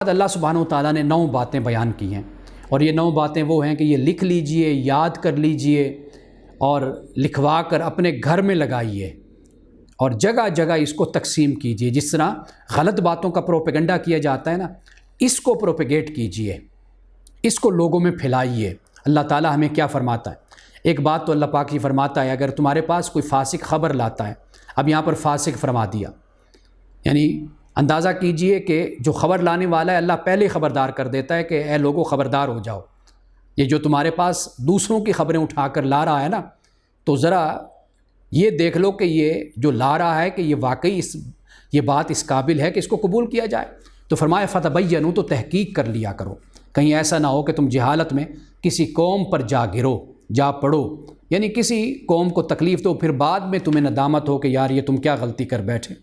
اللہ سبحانہ و تعالیٰ نے 9 باتیں بیان کی ہیں، اور یہ 9 باتیں وہ ہیں کہ یہ لکھ لیجئے، یاد کر لیجئے اور لکھوا کر اپنے گھر میں لگائیے اور جگہ جگہ اس کو تقسیم کیجئے۔ جس طرح غلط باتوں کا پروپیگنڈا کیا جاتا ہے نا، اس کو پروپیگیٹ کیجئے، اس کو لوگوں میں پھیلائیے۔ اللہ تعالیٰ ہمیں کیا فرماتا ہے؟ ایک بات تو اللہ پاک ہی فرماتا ہے، اگر تمہارے پاس کوئی فاسق خبر لاتا ہے، اب یہاں پر فاسق فرما دیا، یعنی اندازہ کیجئے کہ جو خبر لانے والا ہے اللہ پہلے خبردار کر دیتا ہے کہ اے لوگوں خبردار ہو جاؤ، یہ جو تمہارے پاس دوسروں کی خبریں اٹھا کر لا رہا ہے نا، تو ذرا یہ دیکھ لو کہ یہ جو لا رہا ہے کہ یہ واقعی یہ بات اس قابل ہے کہ اس کو قبول کیا جائے۔ تو فرمایا فتبینوا، تو تحقیق کر لیا کرو، کہیں ایسا نہ ہو کہ تم جہالت میں کسی قوم پر جا پڑو، یعنی کسی قوم کو تکلیف دو، پھر بعد میں تمہیں ندامت ہو کہ یار یہ تم کیا غلطی کر بیٹھے۔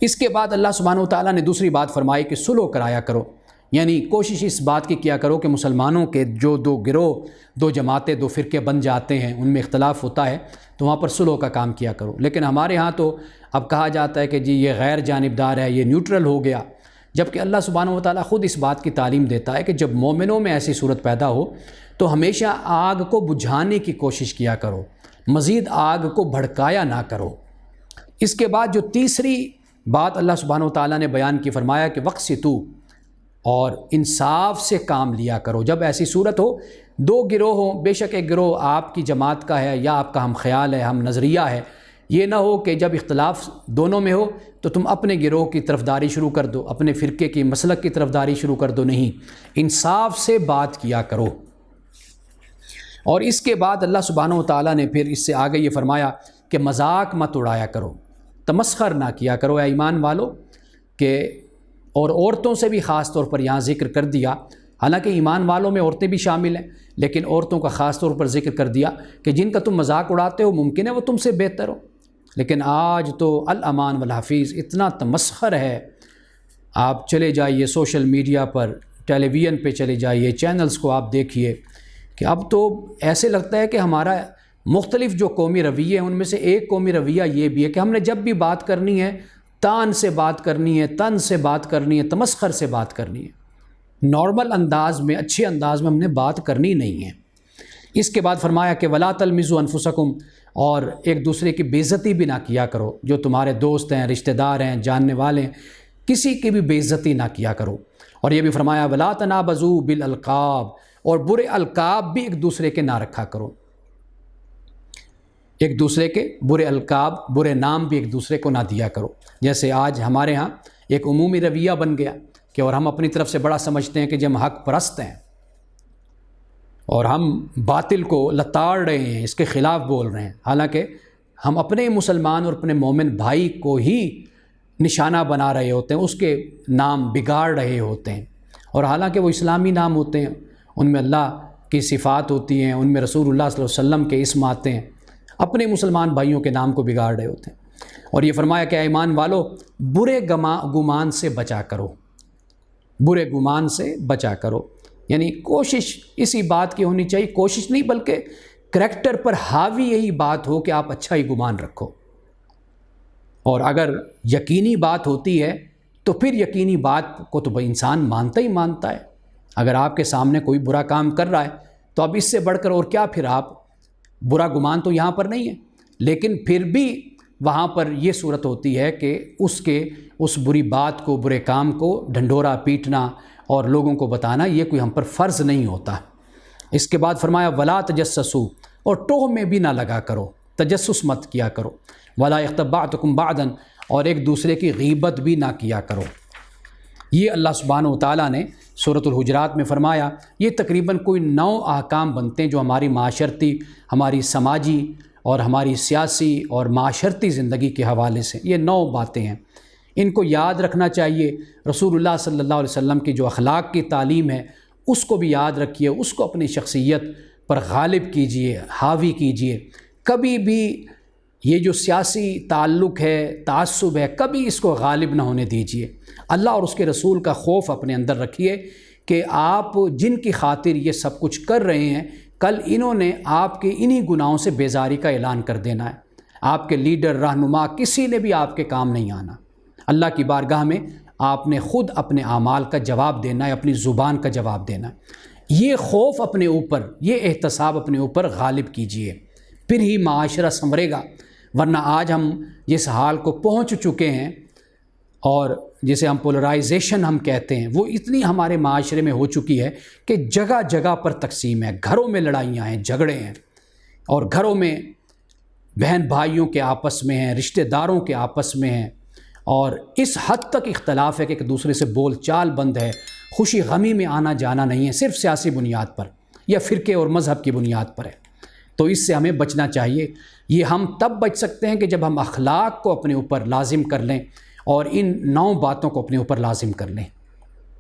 اس کے بعد اللہ سبحانہ و تعالیٰ نے دوسری بات فرمائی کہ صلح کرایا کرو، یعنی کوشش اس بات کی کیا کرو کہ مسلمانوں کے جو 2 گروہ، 2 جماعتیں، 2 فرقے بن جاتے ہیں، ان میں اختلاف ہوتا ہے تو وہاں پر صلح کا کام کیا کرو۔ لیکن ہمارے ہاں تو اب کہا جاتا ہے کہ جی یہ غیر جانبدار ہے، یہ نیوٹرل ہو گیا، جبکہ اللہ سبحانہ و تعالیٰ خود اس بات کی تعلیم دیتا ہے کہ جب مومنوں میں ایسی صورت پیدا ہو تو ہمیشہ آگ کو بجھانے کی کوشش کیا کرو، مزید آگ کو بھڑکایا نہ کرو۔ اس کے بعد جو تیسری بات اللہ سبحانہ و تعالیٰ نے بیان کی، فرمایا کہ وقسطوا، اور انصاف سے کام لیا کرو۔ جب ایسی صورت ہو 2 گروہ ہوں، بے شک ایک گروہ آپ کی جماعت کا ہے یا آپ کا ہم خیال ہے، ہم نظریہ ہے، یہ نہ ہو کہ جب اختلاف دونوں میں ہو تو تم اپنے گروہ کی طرفداری شروع کر دو، اپنے فرقے کی مسلک کی طرفداری شروع کر دو، نہیں، انصاف سے بات کیا کرو۔ اور اس کے بعد اللہ سبحانہ و تعالیٰ نے پھر اس سے آگے یہ فرمایا کہ مذاق مت اڑایا کرو، تمسخر نہ کیا کرو اے ایمان والو، کہ اور عورتوں سے بھی خاص طور پر یہاں ذکر کر دیا، حالانکہ ایمان والوں میں عورتیں بھی شامل ہیں، لیکن عورتوں کا خاص طور پر ذکر کر دیا کہ جن کا تم مذاق اڑاتے ہو ممکن ہے وہ تم سے بہتر ہو، لیکن آج تو الامان والحفیظ اتنا تمسخر ہے۔ آپ چلے جائیے سوشل میڈیا پر، ٹیلی ویژن پہ چلے جائیے، چینلز کو آپ دیکھیے کہ اب تو ایسے لگتا ہے کہ ہمارا مختلف جو قومی رویے ہیں ان میں سے ایک قومی رویہ یہ بھی ہے کہ ہم نے جب بھی بات کرنی ہے تان سے بات کرنی ہے، تن سے بات کرنی ہے، تمسخر سے بات کرنی ہے، نارمل انداز میں، اچھے انداز میں ہم نے بات کرنی نہیں ہے۔ اس کے بعد فرمایا کہ ولا تلمزوا انفسکم، اور ایک دوسرے کی بے عزتی بھی نہ کیا کرو، جو تمہارے دوست ہیں، رشتہ دار ہیں، جاننے والے ہیں، کسی کی بھی بے عزتی نہ کیا کرو۔ اور یہ بھی فرمایا ولا تنابزوا بالالقاب، اور برے القاب بھی ایک دوسرے کے نہ رکھا کرو، ایک دوسرے کے برے القاب، برے نام بھی ایک دوسرے کو نہ دیا کرو۔ جیسے آج ہمارے ہاں ایک عمومی رویہ بن گیا کہ اور ہم اپنی طرف سے بڑا سمجھتے ہیں کہ جب ہم حق پرست ہیں اور ہم باطل کو لتاڑ رہے ہیں، اس کے خلاف بول رہے ہیں، حالانکہ ہم اپنے مسلمان اور اپنے مومن بھائی کو ہی نشانہ بنا رہے ہوتے ہیں، اس کے نام بگاڑ رہے ہوتے ہیں، اور حالانکہ وہ اسلامی نام ہوتے ہیں، ان میں اللہ کی صفات ہوتی ہیں، ان میں رسول اللہ صلی اللہ علیہ وسلم کے اسم آتے ہیں، اپنے مسلمان بھائیوں کے نام کو بگاڑ رہے ہوتے ہیں۔ اور یہ فرمایا کہ ایمان والو برے گمان سے بچا کرو، برے گمان سے بچا کرو، یعنی کوشش اسی بات کی ہونی چاہیے، کوشش نہیں بلکہ کریکٹر پر حاوی یہی بات ہو کہ آپ اچھا ہی گمان رکھو، اور اگر یقینی بات ہوتی ہے تو پھر یقینی بات کو تو انسان مانتا ہی مانتا ہے۔ اگر آپ کے سامنے کوئی برا کام کر رہا ہے تو اب اس سے بڑھ کر اور کیا، پھر آپ برا گمان تو یہاں پر نہیں ہے، لیکن پھر بھی وہاں پر یہ صورت ہوتی ہے کہ اس بری بات کو، برے کام کو ڈھنڈورا پیٹنا اور لوگوں کو بتانا یہ کوئی ہم پر فرض نہیں ہوتا۔ اس کے بعد فرمایا ولا تجسسوا، اور ٹوہ میں بھی نہ لگا کرو، تجسس مت کیا کرو، ولا یغتب بعضکم بعضا، اور ایک دوسرے کی غیبت بھی نہ کیا کرو۔ یہ اللہ سبحانہ و تعالیٰ نے سورۃ الحجرات میں فرمایا، یہ تقریباً کوئی 9 احکام بنتے ہیں جو ہماری معاشرتی، ہماری سماجی اور ہماری سیاسی اور معاشرتی زندگی کے حوالے سے یہ 9 باتیں ہیں، ان کو یاد رکھنا چاہیے۔ رسول اللہ صلی اللہ علیہ وسلم کی جو اخلاق کی تعلیم ہے اس کو بھی یاد رکھیے، اس کو اپنی شخصیت پر غالب کیجئے، حاوی کیجئے۔ کبھی بھی یہ جو سیاسی تعلق ہے، تعصب ہے، کبھی اس کو غالب نہ ہونے دیجئے۔ اللہ اور اس کے رسول کا خوف اپنے اندر رکھیے کہ آپ جن کی خاطر یہ سب کچھ کر رہے ہیں، کل انہوں نے آپ کے انہی گناہوں سے بیزاری کا اعلان کر دینا ہے، آپ کے لیڈر، رہنما، کسی نے بھی آپ کے کام نہیں آنا۔ اللہ کی بارگاہ میں آپ نے خود اپنے اعمال کا جواب دینا ہے، اپنی زبان کا جواب دینا ہے۔ یہ خوف اپنے اوپر، یہ احتساب اپنے اوپر غالب کیجئے، پھر ہی معاشرہ سنورے گا، ورنہ آج ہم جس حال کو پہنچ چکے ہیں اور جسے ہم پولرائزیشن ہم کہتے ہیں، وہ اتنی ہمارے معاشرے میں ہو چکی ہے کہ جگہ جگہ پر تقسیم ہے، گھروں میں لڑائیاں ہیں، جھگڑے ہیں، اور گھروں میں بہن بھائیوں کے آپس میں ہیں، رشتہ داروں کے آپس میں ہیں، اور اس حد تک اختلاف ہے کہ ایک دوسرے سے بول چال بند ہے، خوشی غمی میں آنا جانا نہیں ہے، صرف سیاسی بنیاد پر یا فرقے اور مذہب کی بنیاد پر ہے۔ تو اس سے ہمیں بچنا چاہیے۔ یہ ہم تب بچ سکتے ہیں کہ جب ہم اخلاق کو اپنے اوپر لازم کر لیں اور ان 9 باتوں کو اپنے اوپر لازم کر لیں۔